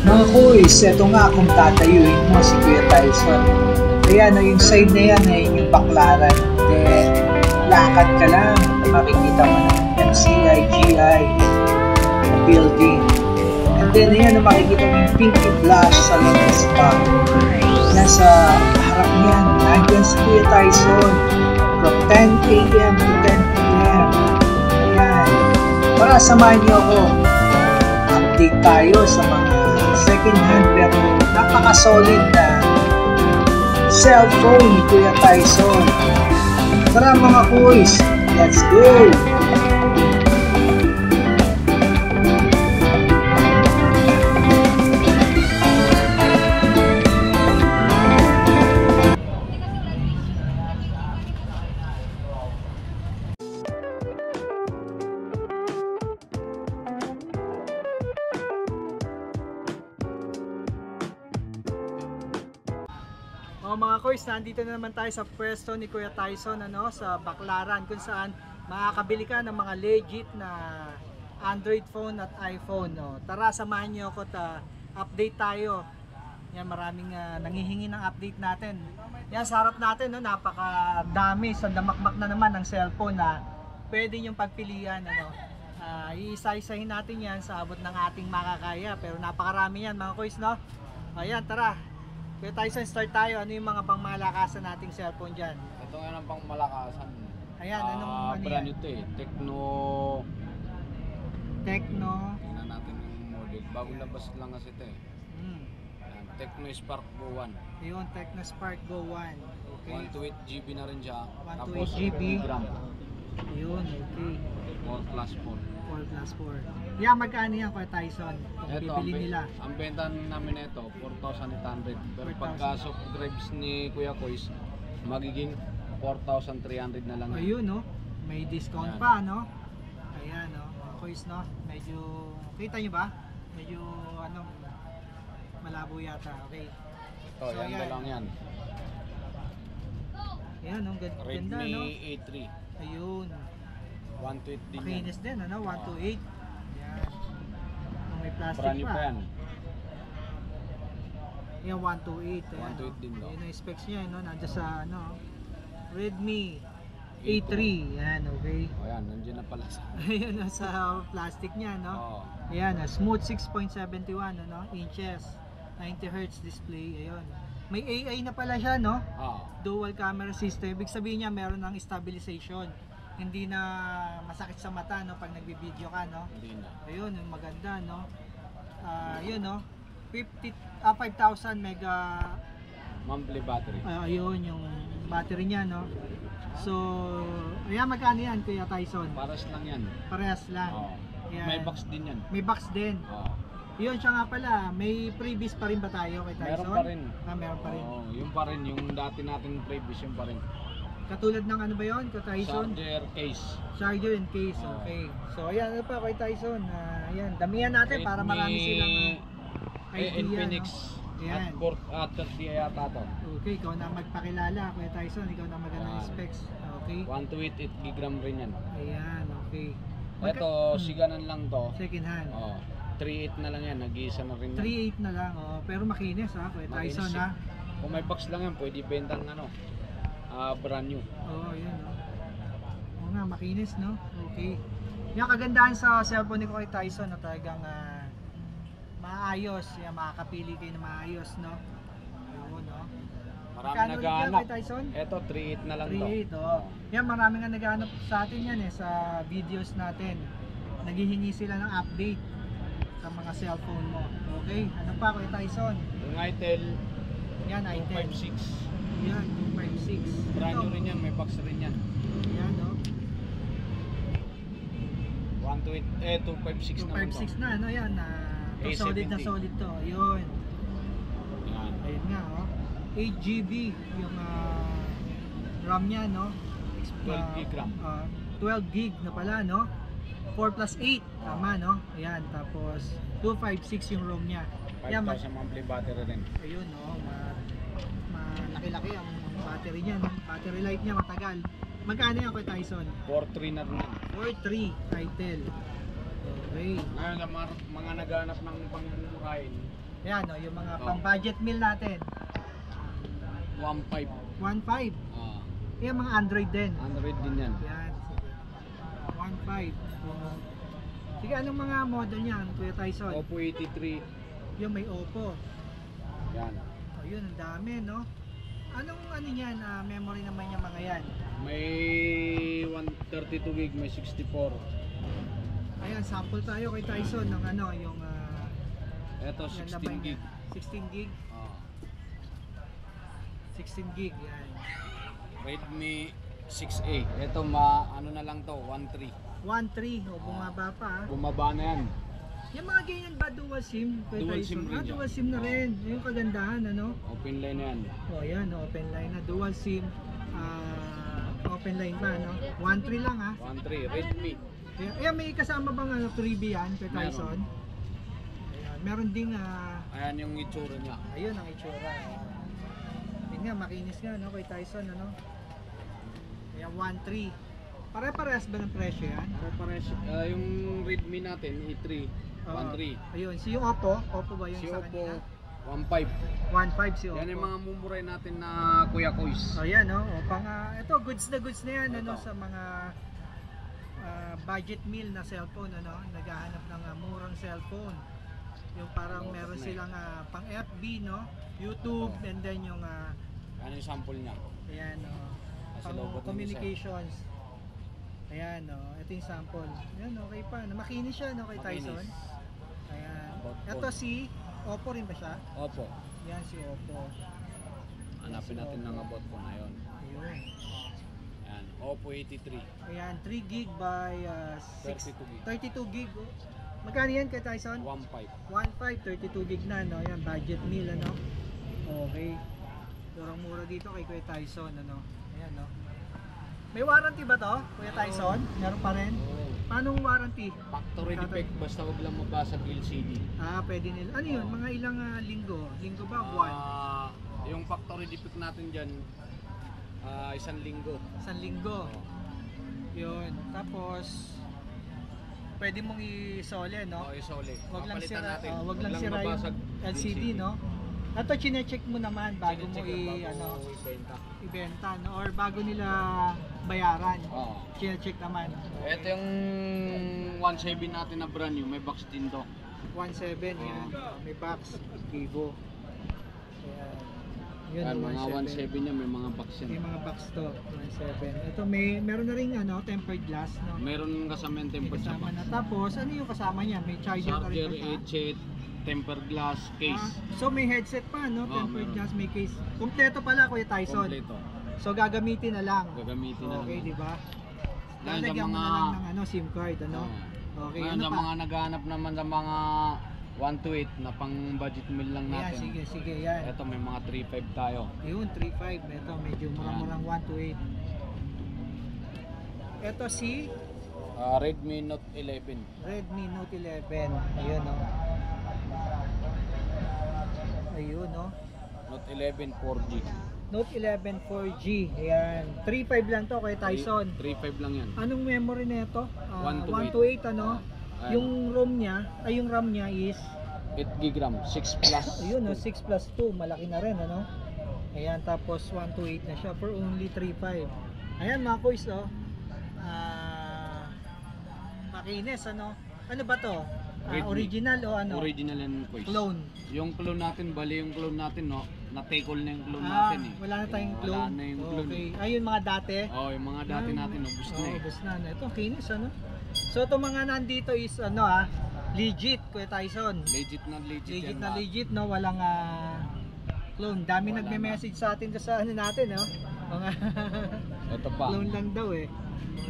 Mga kuys, eto nga kung tatayuin mo si Kuya Tyson. Ayan, yung side na yan, yung baklaran. Then, lakad ka lang, makikita mo na MCI, GI, building. And then, ayan, makikita mo yung Pinky Blush sa Lotus Spa. Nasa harap niyan, nandiyan si Kuya Tyson from 10 a.m. to 10 p.m. Ayan, para samahan niyo ako. Update tayo sa mga second hand pero napaka-solid na cellphone ni Kuya Tyson. Tara mga kuys, let's go! Mga kuys, nandito na naman tayo sa pwesto ni Kuya Tyson sa Baclaran, kung saan makakabili ka ng mga legit na Android phone at iPhone. Tara, samahan niyo ako, update tayo. Yan, maraming nanghihingi ng update natin. Yan, sa harap natin, napakadami, sandamakmak na naman ng cellphone na pwede yung pagpilian. Iisa-isahin natin yan sa abot ng ating makakaya, pero napakarami yan mga kuys, no? Ayan, tara. Kuya Tyson, start tayo. Ano yung mga pangmalakasan nating cellphone dyan? Ito nga ng pangmalakasan. Ayan, anong brand ito Tecno. Tingnan natin yung model. Bagong labas lang kasi ito Ayan, Tecno Spark Go 1. Ayun, Tecno Spark Go 1. Okay. 128 GB na rin siya. 128 GB. Ayun, okay. 4 plus 4. 4+4. Yan, magkano yan Kuya Tyson? Kung bibili nila. Ang benta namin ito, 4,800. Pero pagka soft drives ni Kuya Kois, magiging 4,300 na lang. Ayun, no? May discount pa, no? Ayan, no? Kois, no? Medyo, kita nyo ba? Medyo, malabo yata. Okay. Ito, so, yan lang yan. Ayan, no? Ganda, Redmi no? A3. Ayun. 128 din makinis din, 128. Yan. May plastic brand new pa. Yan. Yan, 128. 128 din daw. Yan ang specs niya, nandiyan sa, Redmi A3. Yan, okay. O yan, nandiyan na pala sa... Ayan, sa plastic niya, no? Oo. Ayan, smooth 6.71 inches. 90Hz display, ayun. May AI na pala siya, no? Oo. Dual camera system. Ibig sabihin niya, meron ng stabilization. Hindi na masakit sa mata, no, pag nagbi-video ka, no? Hindi na. Ayun, maganda, no? Yun, no? 5,000 mega monthly battery. ayun yung battery niya, no? So, ayan, magkano yan Kuya Tyson? Paras lang yan. Parehas lang. Oo. Ayan. May box din yan. May box din. Oo. Yun, siya nga pala, may freebies pa rin ba tayo kay Tyson? Meron pa rin. Meron pa rin. Oo, yung pa rin, yung dati natin previous yung pa rin. Katulad ng ano ba yun, Kuya Tyson? Charger case. Charger and case, okay. So, ayan, ano pa Kuya Tyson? Ayan, damihan natin para marami silang idea, Infinix. no? Ayan. At 30 yata to. Okay, ikaw na magpakilala, Kuya Tyson. Ikaw na maganda ng specs. Okay. 128 GB rin yan. Ayan, okay. Ito, siganan lang to. Second hand. 3.8 na lang yan, nag-iisa na rin yan. 3.8 na lang, pero makinis Kuya Tyson, Makinis, Kung may box lang yan, pwede bentang brand new. Yun, Oo nga, makinis, no? Okay. Yung kagandahan sa cellphone ni Kuya Tyson na talagang maayos. Yan, makakapili kayo na maayos, no? Yun, no? Marami Magkano naghahanap. Kuya Tyson? Ito, 3.8 na lang to. 3.8, Yan, marami nga naghahanap sa atin yan sa videos natin. Naghihingi sila ng update sa mga cellphone mo. Okay, ano pa Kuya Tyson? Yung Itel, Yan, item. 256. Yan, 256. Brand new rin yan, may box rin yan. Yan, no? 256 naman to. 256 na, yan. Solid na A70. solid to. Yun. Yan. Ayun nga, 8 GB yung RAM niya, no? 12 gig RAM. 12 gig na pala, no? 4+8, tama, no? Ayan, tapos 256 yung ROM niya. 5,000 monthly battery rin. Ayun, no? Malaki-laki ang battery niya, no? Battery life niya matagal. Magkano yan Kuya Tyson? 4.3 na rin yan. 4.3 Itel. Okay. Ngayon, mga naghanap ng pangmumurahin, Ayan, no, yung mga Oh. pang budget meal natin. 1.5. 1.5. Ah, Yan, mga Android din. Android din yan. Yan, sige. 1.5. Sige, anong mga model niyan, Kuya Tyson? Oppo 83. Yung may Oppo. Yan. Oh, yun, ang dami, no? Anong ano niyan, memory naman yung mga yan? May 132 gig, may 64. Ayan, sample tayo kay Tyson ng ano, yung Ito yan, 16 labay gig. niya. 16 gig. Ah, 16 gig, yan. Redmi 6A. Ito ano na lang to, 1.3. 1.3, o bumaba pa. Bumaba na yan. Yung mga ganyan ba dual SIM? Kuya Dual Tyson? SIM rin yan. Dual SIM na rin. Yung kagandahan, ano? Open line na yan. O yan, open line na. Dual SIM. Open line pa, no? 1.3 lang, ha? 1.3, Redmi. Ayan, may kasama bang ano, freebie yan, Kuya Tyson? Ayan, meron ding, Ayan yung itsura niya. ayun ang itsura. Yun nga, makinis nga, no, Kuya Tyson, ano? Ayan, 1.3. Pare-parehas ba ng presyo yan? Pares, yung Redmi natin, E3, 1.3. Ayun, si yung Oppo ba yung Si sa Oppo, kanina? 1.5. 1.5 si Oppo. Yan yung mga mumuray natin na Kuya Kois. Oh, yan, no? O, ito, goods na yan, ano, Ito. sa mga budget meal na cellphone, ano? Naghahanap ng murang cellphone. Yung parang meron silang pang FB, no? YouTube, and then yung, Ano yung sample niya? ayan, no? Nasa Pang loob ng communications. Ayan, no? Ito yung sample. Ayan, okay pa. Makinis siya, no, kay Tyson? Makinis. Ayan. About Ito phone. si Oppo rin ba siya? Opo. Yan si Oppo. Hanapin natin ng about po na yun. Ayun. Yan, Oppo 83. Ayan, 3 gig by 32 gig. 32 gig. Oh. Magkano yan kay Tyson? 1.5. 1.5, 32 gig na, no? Yan, budget meal, ano? Okay. Murang-mura dito kay Kuya Tyson, ano? Ayan, no? May warranty ba to, Kuya Tyson? Meron pa rin? Oh. Paanong warranty? Factory defect, basta wag lang mabasag LCD. Pwede nila. Ano yun? Mga ilang linggo? Linggo ba? Buwan? Yung factory defect natin dyan, 1 linggo. 1 linggo. Oh. Yun. Tapos, pwede mong isole, no? Okay, solid. Wag lang Papalitan sira, natin. wag lang sira yung mabasag LCD, no? Ito chine-check mo naman bago mo Chinecheck ano, bago ibenta. ibenta, no? Or bago nila bayaran. Oo. Chine-check naman. Ito yung 1.7 natin na brand new, may box din to. 1.7 yan. May box. Vivo. Ayan. Yun, Yan, yung mga 1.7 niya, may mga box May yan. mga box to. 1.7. Ito meron na rin ano, tempered glass, no? Meron kasama yung May tempered sa kasama box. na. Tapos, ano yung kasama niya? May charger na rin Charger, ba siya? headset, tempered glass, case. So may headset pa, no? Tempered meron. glass, may case. Kompleto pala, Kuya Tyson. Kompleto. So gagamitin na lang. Gagamitin na Okay, lang. di ba? Yan, sa Lalagyan mo na mga- lang ng ano, SIM card, ano? Okay, Ngayon, ano sa pa? mga naghahanap naman sa mga 1 to 8 na pang budget meal lang Ayan, natin. sige, yan. Ito may mga 3.5 tayo. Yun, 3.5. Ito, medyo murang 1 to 8. Ito si Redmi Note 11. Redmi Note 11. Ayun, no? Ayun, no? Note 11 4G. Note 11 4G. Ayan. 3.5 lang to, Kuya Tyson. 3.5 lang yan. Anong memory nito? 1 to 1 to 8, ano? Ayan. Yung ROM niya, yung RAM niya is 8 GB RAM, 6 plus. ayun, no, 6 plus 2, malaki na rin, ano? Ayan, tapos 1 to 8 na siya for only 3.5. Ayan, mga boys, oh. Makinis, ano? Ano ba to? Redmi. Original o ano? Original and quiz. Clone. Yung clone natin, bali yung clone natin, no? Na-take na yung clone natin eh. Wala na tayong clone. Wala na yung clone. Okay. Ayun, mga dati. Oh, yung mga dati natin, ubus na eh. Ubus na. Ito, kinis, ano? So, ito mga nandito is, ano legit, Kuya Tyson. Legit na legit, Legit yan. na legit, no? Walang clone. Dami Wala nagme-message sa atin sa ano natin, no? Mga Ito pa. clone lang daw eh.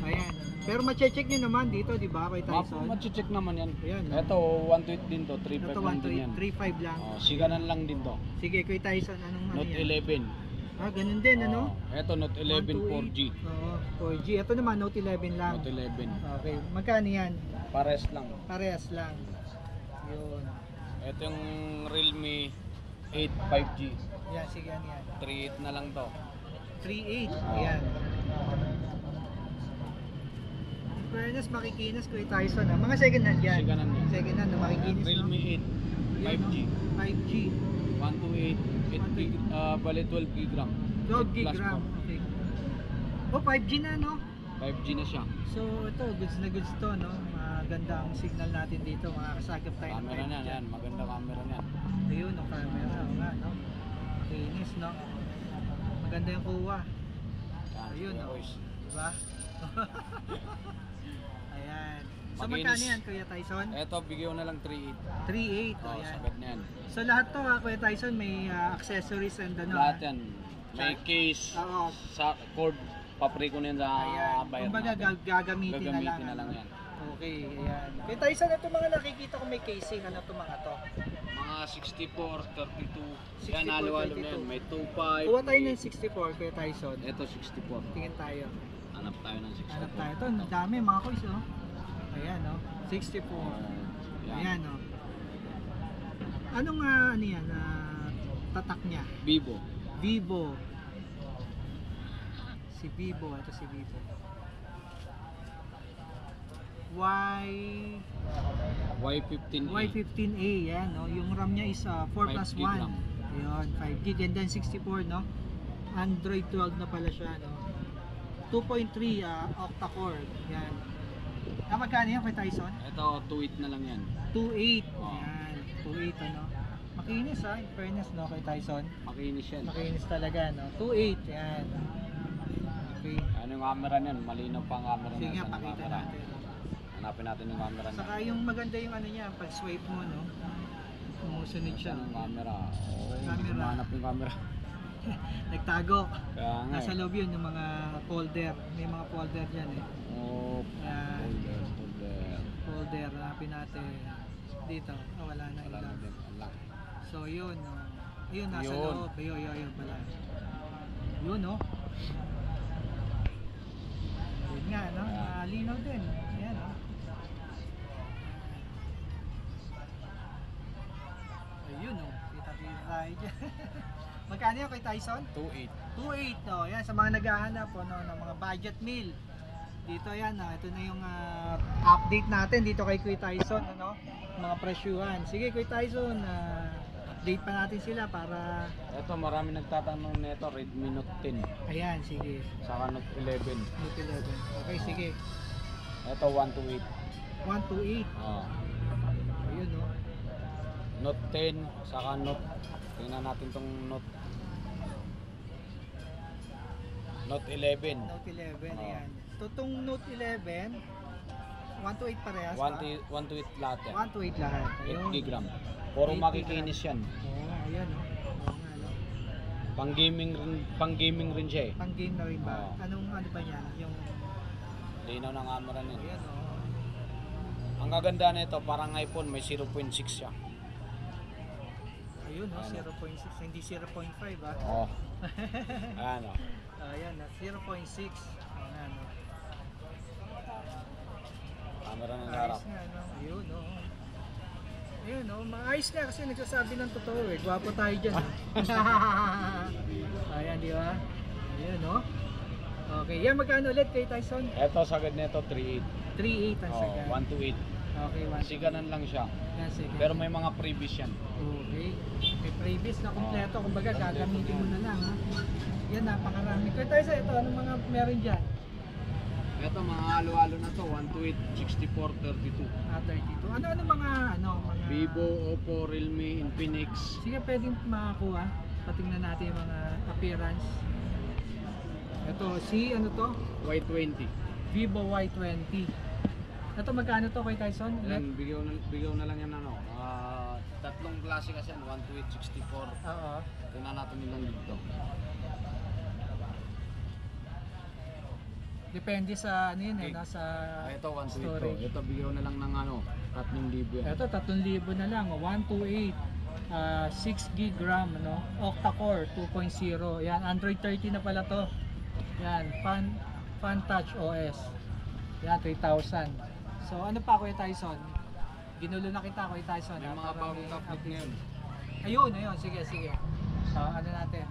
Ayan. Pero ma-check nyo naman dito, di ba, Kuya Tyson? Machi-check naman yan. Ayan. Ito, 1 to 8 din to, 3.5 Ito, lang 1 to din yan. 3.5 lang. Oh, siganan lang din to. Sige, Kuya Tyson, anong ano Note yan? 11. Ganun din, ano? Ito, Note 11 4G. Oo, 4G. Ito naman, Note 11 lang. Note 11. Okay, magkano yan? Pares lang. Parehas lang. Yun. Ito yung Realme 8 5G. Yan, sige, yan, yan. 3.8 na lang to. 3.8. Ayan. In fairness, makikinis Kuya Tyson. Mga second hand yan. Second hand yan. Second hand na makikinis. Realme 8 5G. No? 5G. 128, 8 gig, bali 12 gig RAM. 12 8 gig plus RAM. 4. Okay. Oh, 5G na, no? 5G na siya. So, ito, goods na goods to, no? Maganda ang signal natin dito. Makakasagap tayo ng Camera 5G niyan, dyan. yan. Maganda camera niyan. Ayun, no, camera. O nga, no? Kinis, no? Maganda yung kuha. Yan, Ayun, Kuya no? Kois. Diba? Ayan. So, Makinis. magkano yan, Kuya Tyson? Eto, bigyan na lang 3.8. 3.8. Oh, Ayan. sagad na yan. So, lahat to, Kuya Tyson, may accessories and ano. Lahat yan. May case, Oo. sa cord, papre ko na yan sa Ayan. bayar Kumbaga, natin. gagamitin na lang. Gagamitin na lang ano? yan. Okay, ayan. Kuya Tyson, ito mga nakikita ko may casing. Ano to mga to? Mga 64, 32. 64, Yan, halo-halo na 32. yan. May 2.5. Kuha tayo ng 64, Kuya Tyson. Ito, 64. Tingin tayo. Hanap tayo ng 64. Hanap tayo. Ito, ang dami mga kuys, oh. Ayan, oh. 64. Yan. Ayan, oh. Anong, ano yan, tatak niya? Vivo. Vivo. Si Vivo, ito si Vivo. Y15. Y15A, yan, no? Yung RAM niya is 4 plus 5 gig 1. RAM. Ayun, 5 gig and then 64, no? Android 12 na pala siya, no? 2.3 octa-core, yan. Magkano yan kay Tyson? Ito, 2.8 na lang yan. 2.8, Oh. yan. 2.8, ano? Makinis, in fairness, no, kay Tyson? Makinis yan. Makinis talaga, no? 2.8, yan. Okay. Ano yung camera niyan? Malinaw pa ang camera Sige niya. nga, Saan ang pakita camera? natin. Hanapin natin yung camera niya. Saka yung maganda yung ano niya, pag swipe mo, no? Sumusunod siya. Saan ang camera? Oo, hindi ko Camera. mahanap yung camera. Nagtago. Kaya nga Nasa eh. loob yun, yung mga folder. May mga folder dyan eh. Oh, Yan. folder. Folder, hanapin natin. Dito, wala na Wala na ilang. din. Wala. So yun, ayun, nasa Yun. loob. Ayun pala. Yun, no? Yun nga, no? Ayan. Linaw din. Ayan, no? Ayun, no? Kita-kita tayo dyan. Magkano yun kay Tyson? 2.8. 2.8, no? Yan, sa mga naghahanap po, no, ng mga budget meal. Dito yan, ito na yung update natin dito kay Kuya Tyson, ano? Mga presyuhan. Sige, Kuya Tyson, update pa natin sila para... Ito, marami nagtatanong nito. Redmi Note 10. Ayan, sige. Saka Note 11. Note 11. Okay, sige. Ito, 128. 128. Oh. Ayun, no? Note 10. Saka Note. Tingnan natin tong Note. Note 11. Note 11, Oh. ayan. Itong Note 11, 128 parehas, 128 lahat yan. 128 lahat. 8 gig RAM. Puro 8 gig makikinis yan. Oo, ayan, no? Oo nga, no? Pang gaming rin siya eh. Pang game na rin ba? Oo. Anong ano ba yan? Yung... Linaw ng camera niya. Ayan, no? Ang gaganda nito, parang iPhone, may 0.6 siya. Ayun, no? Ano? 0.6, hindi 0.5, ah. Oh. Ano? Ayan, 0.6. Ayan, no? Camera ng harap. Ayos nga, no? Ayun, no? Ayun, no? Maayos nga kasi nagsasabi ng totoo, eh. Gwapo tayo dyan, eh. Ayan, di ba? Ayun, no? Okay, yan magkano ulit kay Tyson? Ito, sagad nito, 3.8. 3.8 ang Oh, sagad. 128. Okay, 1. Siganan lang siya. Yan, sige. Pero may mga previous yan. Okay. May previous na kompleto. Kumbaga, kompleto gagamitin mo yan. na lang, ha? Yan, napakarami. Kaya tayo sa ito, anong mga meron dyan? Ito, mga halo-halo na to. 128, 64, 32. 32. Ano mga, mga... Vivo, Oppo, Realme, Infinix. Sige, pwedeng makakuha. Patingnan natin yung mga appearance. Ito, ano to? Y20. Vivo Y20. Ito, magkano to kay Tyson? Yan, bigyaw na lang yan ano. Tatlong klase kasi yan. 128, 64. Oo. Tingnan natin nilang dito. Depende sa ano yun, Okay. nasa Ito, 128 to. storage. Ito, bigyaw na lang ng ano. 3,000 yan. Ito, 3,000 na lang. 128. 6 gig RAM, ano? Octa-core 2.0. Yan, Android 30 na pala to. Yan, Fan Touch OS. Yan, 3,000. So, ano pa, Kuya Tyson? Ginulo na kita, Kuya Tyson. May mga bagong tablet ngayon. Ayun. Sige. Ano natin?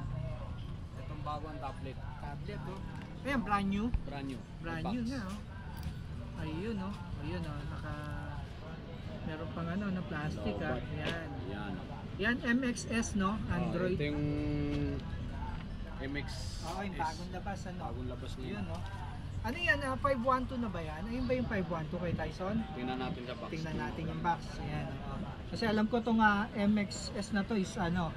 Itong bagong tablet. Tablet, oh. Ayan, brand new. Brand new. Brand Box. new nga, oh. Ayun, oh. Meron pang ano, plastic, ah. Lowbat. Yan. Yan. Yan, MXS, no? Android. Ito yung MX. Yung bagong labas, ano? Bagong labas niya. Yun, no? Ano yan? 512 na ba yan? Ayun ba yung 512 kay Tyson? Tingnan natin sa box. Tingnan natin yung box. Ayan. Kasi alam ko itong MXS na to is 512.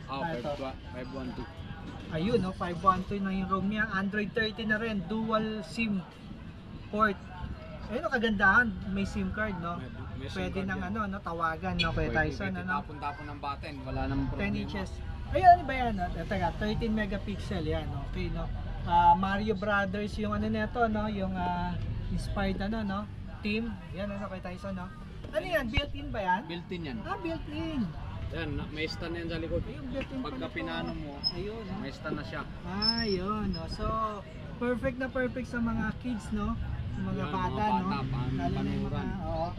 Ito. 512. Ayun, no? 512 na yung ROM niya. Android 30 na rin. Dual SIM port. Ayun, kagandahan. May SIM card, no? May SIM Pwede card nang yan. tawagan, no? Kay Tyson, Pwede ano? tapon-tapon ng button. Wala namang 10 problema. inches. Ayun, ano ba yan? Teka, 13 megapixel yan. Okay, no? Mario Brothers yung ano nito, no? Yung inspired no? Team. Yan, ano kay Tyson, no? Ano yan? Built-in ba yan? Built-in yan. Built-in. Yan, may stand yan sa likod. Ayun, built-in Pagka pala to. pinano mo, Ayun, no? may stand na siya. Ayun, no? So, perfect na perfect sa mga kids, no? Sa mga Yan, bata, mga no? bata, Lalo na yung mga, panuran.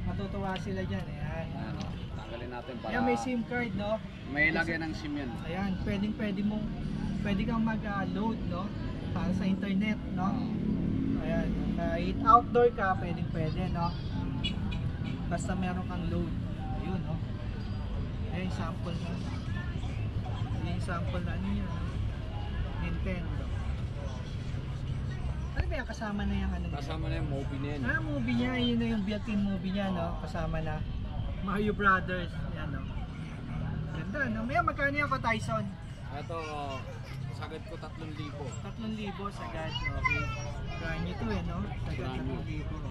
matutuwa sila dyan. Ayan. Ayan, tanggalin natin para Ayan, may SIM card, no? may lagyan ng SIM yan. Ayan, pwede kang mag-load, no? Para sa internet, no? Ayan, kahit outdoor ka, pwede, no? Basta meron kang load. Ayun, no? Ayan, sample na. Ayan yung sample na ano yun, no? Nintendo. Ano ba yan? Kasama na yung ano niya? Kasama na yung movie na yan. Movie niya. Yun na yung built-in movie niya, no? Kasama na. Mario Brothers. Yan, no? Ganda, no? May magkano yan ka, Tyson? Ito, sagad ko 3,000. 3,000 sagad. Okay. Brand new to no? Sagad Brand new. 3,000.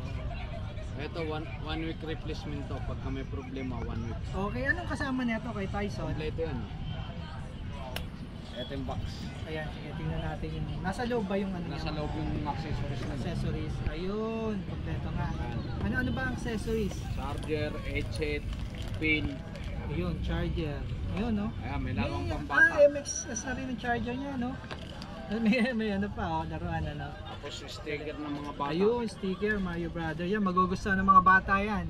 Ito, one week replacement to. Pagka may problema, 1 week. Okay, anong kasama nito kay Tyson? Kompleto yan. Ito yung box. Ayan, sige, tingnan natin yung... Nasa loob ba yung ano Nasa niya? loob yung accessories na. Accessories. Ayun, kompleto nga. Ano ba ang accessories? Charger, headset, pin. Ayun, charger. Ayun, no? Ayan, may lamang pambata. MXS na rin yung charger niya, no? May ano pa, laruan, ano? Tapos sticker ng mga bata. Ayun, sticker, Mario Brother. Yan, magugustuhan ng mga bata yan.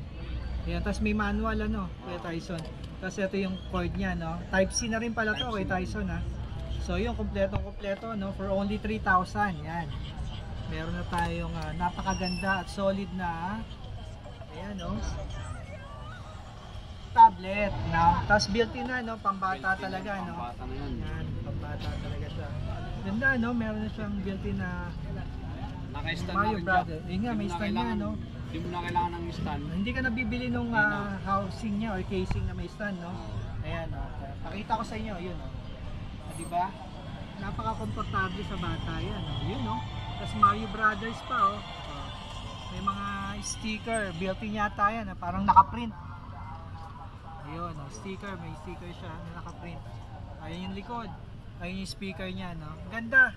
Ayan, tapos may manual, ano, kay Tyson. Tapos ito yung cord niya, no? Type-C na rin pala to kay Tyson, ha? So, yung kompleto, no? For only 3,000, yan. Meron na tayong napakaganda at solid na, ayan, no? Tablet, no? Tapos built-in na, no? Pambata talaga, no? Pambata na yan. Yan, pambata talaga siya. Ganda, no? Meron na siyang built-in na Naka-stand Mario na rin Brother. siya. Yun nga, may stand niya, no? Hindi mo na kailangan ng stand. Hindi ka nabibili nung housing niya or casing na may stand, no? Ayan, no? Pakita ko sa inyo, yun, no? Diba? Napaka-komportable sa bata yan, no? Yun, no? Tapos Mario Brothers pa, oh. May mga sticker, built-in yata yan, parang nakaprint. Ayun, no? Sticker, may sticker siya na nakaprint. Ayun yung likod. Ayun yung speaker niya, no? Ganda.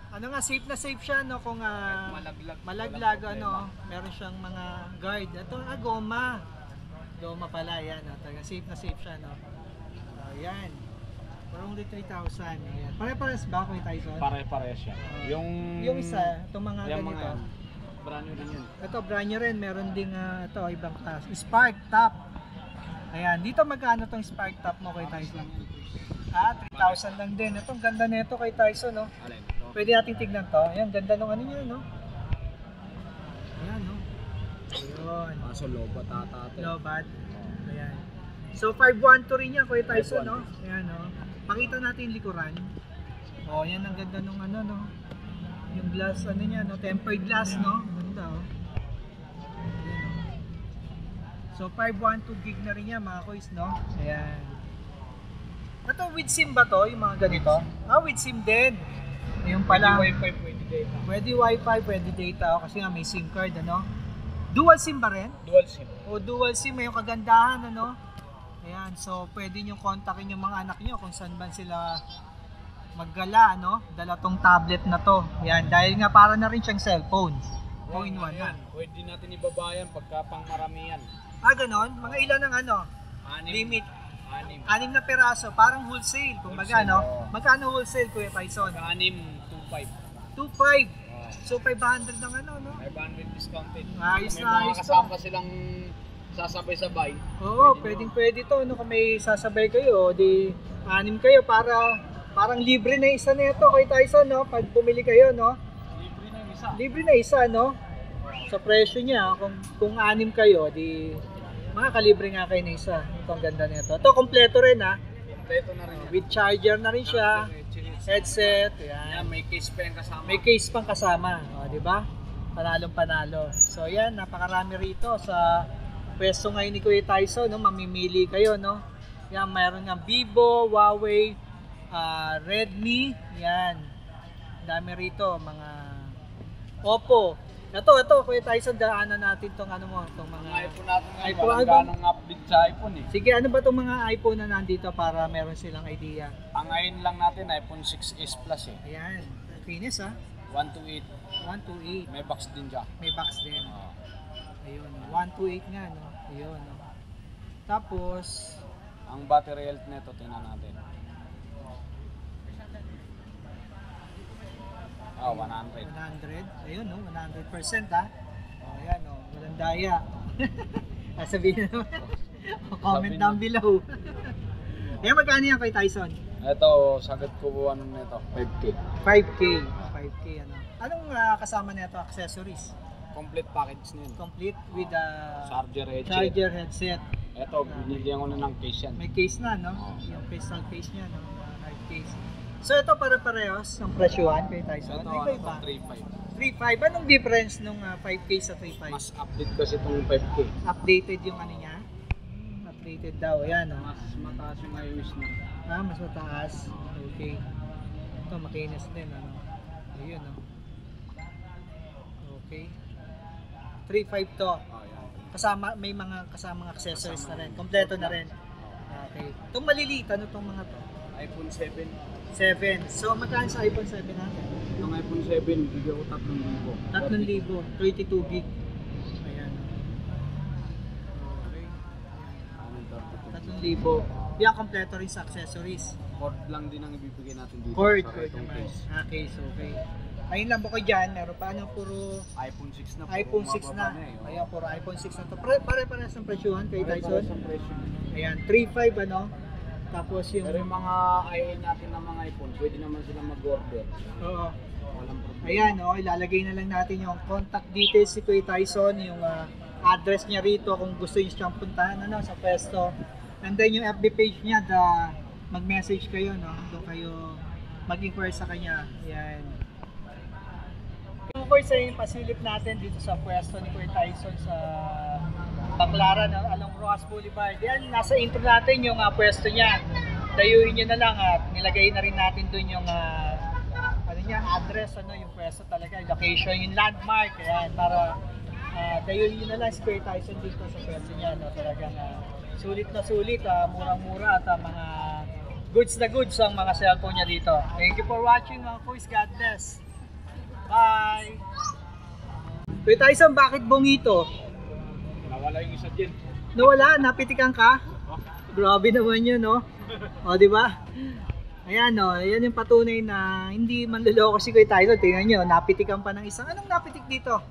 Ano nga, safe na safe siya, no? Kung malaglag, ano, meron siyang mga guard. Ito, goma. Goma pala, yan, no? Talaga safe na safe siya, no? Ayan. For only 3,000. Ayan. Pare-pares ba kung Tyson? Pare-pare siya. Yung isa, itong mga yung ganito. brand new din yun. Ito, brand new rin. Meron ding, ito, ibang class. Spark Top. Ayan, dito magkano tong Spark Top mo kay Tyson? 3,000 lang din. Itong ganda nito kay Tyson, no? Alin? Ito. Pwede natin tignan to. Ayan, ganda nung ano niya, no? Ayan, no? Ayun. Kaso lobat ata ito. Lobat. Ayan. So, 512 rin yan, Kuya Tyson, no? Ayan, no? Pakita natin yung likuran. Oh, yan ang ganda nung ano, no? Yung glass, ano niya, no? Tempered glass, no? Ganda, oh. Ayan, no? So, 512 gig na rin yan, mga kuys, no? Ayan. Ito, with SIM ba to? Yung mga ganito? With SIM din. Yung pala. Pwede Wi-Fi, pwede data. Pwede Wi-Fi, pwede data. Kasi nga may SIM card, ano? Dual SIM ba rin? Dual SIM. O dual SIM, may yung kagandahan, ano? Ayan, so pwede nyo kontakin yung mga anak nyo kung saan ba sila maggala, ano? Dala tong tablet na to. Ayan, dahil nga para na rin siyang cellphone. 2-in-1 na. Pwede natin ibabayan pagka pang maramihan. Ganon? Mga ilan ang ano? Limit? 6. 6 na peraso, parang wholesale. Kumbaga, no? Magkano wholesale, Kuya Tyson? 2.5. 2.5. So 500 ng ano, no? 500 discounted. Ayos May na, mga ayos kasama silang sasabay-sabay. Oo, pwede to, no? Kung may sasabay kayo, di 6 kayo para parang libre na isa nito kay Tyson, no? Pag bumili kayo, no? Libre na yung isa. Libre na isa, no? Sa presyo niya, kung 6 kayo, di makakalibre nga kayo ng isa. Ito ang ganda nito. Ito, kompleto rin ha. Kompleto na rin yan. With charger na rin siya. Headset. Yan, Yan. may case pa yung kasama. May case pang kasama. O, di ba? Panalong panalo. So, yan. Napakarami rito sa pwesto ngayon ni Kuya Tyson. No? Mamimili kayo. No? Yan, mayroon nga Vivo, Huawei, Redmi. Yan. Dami rito. Mga Oppo. Ito, Kuya Tyson, daanan natin tong ano mo, tong mga iPhone natin ngayon, iPhone, walang ano ba? ganong update sa iPhone eh. Sige, ano ba tong mga iPhone na nandito para meron silang idea? Ang ngayon lang natin, iPhone 6s Plus eh. Ayan, finish ha. 128. 128. May box din siya. May box din. Oh. Ayun, 128 nga no. Ayun. No? Tapos, Ang battery health nito, tingnan natin. 100. 100. Ayun no, 100% ha. Oh, ayan no, walang daya. Sabihin na naman. Comment down below. Ayan, magkano yan kay Tyson? Ito, sagot ko po ano nito, 5K. 5K. 5K ano. Anong kasama nito accessories? Complete package na yun. Complete with Charger headset. charger headset. Ito, binigyan ko na ng case yan. May case na no? Oo. Yung crystal case niya no, hard case. So ito para-parehas ang presyohan kay Tyson. Ito, Ano ano iba? to, 3.5. 3.5. Anong difference nung 5K sa 3.5? Mas update kasi itong 5K. Updated yung ano niya? Updated daw. Ayan no. Mas mataas yung iOS na. Mas mataas. Okay. Ito makinis din ano. Ayun no. Okay. 3.5 to. Oh, yan. Kasama, may mga kasamang accessories na rin. Kompleto na rin. Okay. Itong maliliit, ano itong mga to? iPhone 7. 7. So, magkano sa iPhone 7 natin? Yung iPhone 7, bigyan ko 3,000. 3,000. 32 gig. Ayan. Okay. Ano, 3,000. Yan, kompleto rin sa accessories. Cord lang din ang ibibigay natin dito. Cord. Sa Cord itong naman. case. Case, okay. Ayun lang bukod dyan, meron pa ano, puro iPhone 6 na. iPhone 6 na. Ayan, puro iPhone 6 na to. Pare-parehas ang presyohan kay Tyson. Ang presyo. Ayan, 3.5 ano. Tapos yung Pero yung mga IE natin na mga iPhone, pwede naman sila mag-order. oo. Walang problema. Ayan, ilalagay na lang natin yung contact details si Kuya Tyson, yung address niya rito kung gusto niyo siyang puntahan ano, sa pwesto. And then yung FB page niya, mag-message kayo, no? Doon kayo mag-inquire sa kanya. Ayan. Of course, yung pasilip natin dito sa pwesto ni Kuya Tyson sa Baclaran, along Rojas Boulevard. Yan, nasa intro natin yung pwesto niya. Dayuhin nyo na lang at nilagay na rin natin dun yung ano niya, address, ano, yung pwesto talaga, location, yung landmark. Ayan, para dayuhin nyo na lang si Kuya Tyson dito sa pwesto niya. No? Talagang sulit na sulit, murang-mura at mga goods na goods ang mga cellphone niya dito. Thank you for watching, Kuya. God bless. Bye! Kuya Tyson, bakit bongito? Nawala yung isa dyan. Nawala, napitikan ka? Grabe naman yun, no? O, di ba? Ayan, no? Ayan yung patunay na hindi manloloko si Kuya Tyson. Tingnan nyo, napitikan pa ng isang. Anong napitik dito?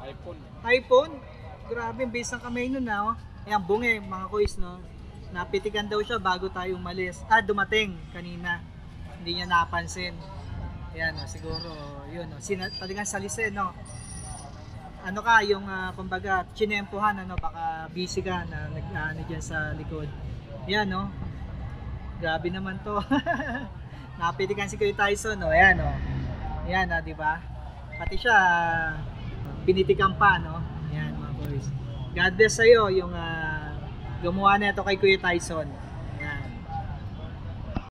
iPhone. iPhone? Grabe, base ng kamay nun, no? Ayan, bunge, mga kuys, no? Napitikan daw siya bago tayo umalis. Dumating kanina. Hindi niya napansin. Ayan, no? Siguro, yun, no? Talagang salise, no? Ano ka, yung kumbaga chinempohan, ano, baka busy ka na nag-ano dyan sa likod. Yan, no? Grabe naman to. Napitikan si Kuya Tyson, no? Ayan, no? Yan, di ba? Pati siya, pinitikan pa, no? Yan, mga boys. God bless sa'yo yung gumawa na ito kay Kuya Tyson.